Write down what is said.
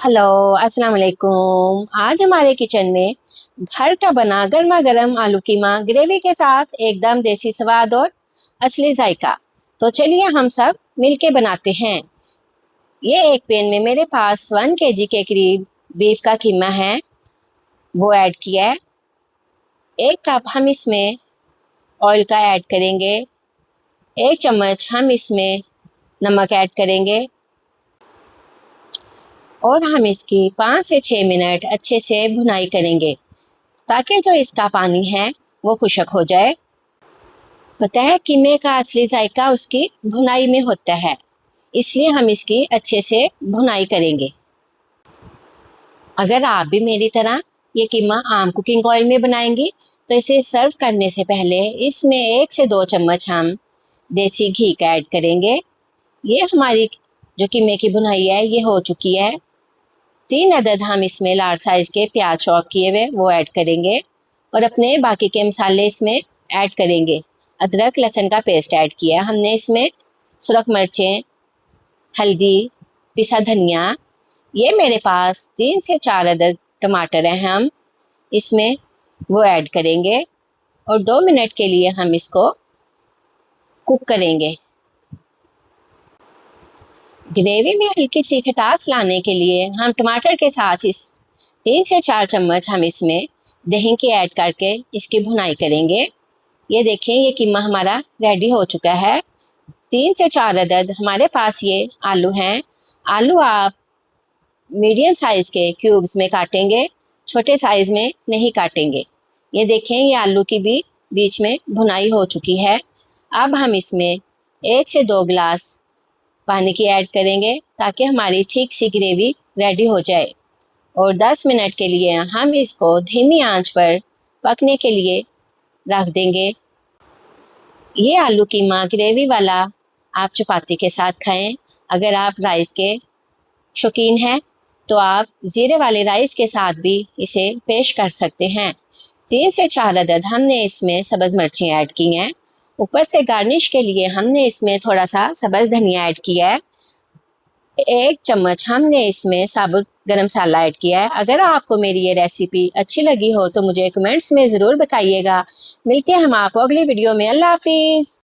Hello, अस्सलाम वालेकुम। आज हमारे किचन में घर का बना गर्मा गर्म आलू कीमा ग्रेवी के साथ एकदम देसी स्वाद और असली जायका। तो चलिए हम सब मिलके बनाते हैं। ये एक पैन में मेरे पास 1 kg के करीब बीफ का कीमा है, वो ऐड किया है। 1 कप हम इसमें ऑयल का ऐड करेंगे। 1 चम्मच हम इसमें नमक ऐड करेंगे और हम इसकी 5 से 6 मिनट अच्छे से भुनाई करेंगे ताकि जो इसका पानी है वो खुश्क हो जाए। पता है कीमे का असली जायका उसकी भुनाई में होता है, इसलिए हम इसकी अच्छे से भुनाई करेंगे। अगर आप भी मेरी तरह ये कीमा आम कुकिंग ऑयल में बनाएंगी तो इसे सर्व करने से पहले इसमें 1 से 2 चम्मच हम देसी घी का ऐड करेंगे। ये हमारी जो कीमे की भुनाई है ये हो चुकी है। 3 अदद हम इसमें लार्ज साइज के प्याज चॉप किए हुए वो ऐड करेंगे और अपने बाकी के मसाले इसमें ऐड करेंगे। अदरक लहसुन का पेस्ट ऐड किया हमने इसमें, सुरख मिर्चें, हल्दी, पिसा धनिया। ये मेरे पास 3 से 4 अदद टमाटर हैं, हम इसमें वो ऐड करेंगे और 2 मिनट के लिए हम इसको कुक करेंगे। ग्रेवी में हल्की सी खटास लाने के लिए हम टमाटर के साथ इस 3 से 4 चम्मच हम इसमें दही की ऐड करके इसकी भुनाई करेंगे। ये देखें ये कीमा हमारा रेडी हो चुका है। 3 से 4 अदद हमारे पास ये आलू हैं। आलू आप मीडियम साइज के क्यूब्स में काटेंगे, छोटे साइज में नहीं काटेंगे। ये देखें ये आलू की भी बीच में भुनाई हो चुकी है। अब हम इसमें 1 से 2 गिलास पानी की ऐड करेंगे ताकि हमारी थिक सी ग्रेवी रेडी हो जाए और 10 मिनट के लिए हम इसको धीमी आंच पर पकने के लिए रख देंगे। ये आलू कीमा ग्रेवी वाला आप चपाती के साथ खाएं। अगर आप राइस के शौकीन हैं तो आप ज़ीरे वाले राइस के साथ भी इसे पेश कर सकते हैं। 3 से 4 अदद हमने इसमें सब्ज़ मिर्ची ऐड की हैं। ऊपर से गार्निश के लिए हमने इसमें थोड़ा सा सब्ज़ धनिया ऐड किया है। 1 चम्मच हमने इसमें साबुत गरम मसाला ऐड किया है। अगर आपको मेरी ये रेसिपी अच्छी लगी हो तो मुझे कमेंट्स में ज़रूर बताइएगा। मिलते हैं हम आपको अगली वीडियो में। अल्लाह हाफिज़।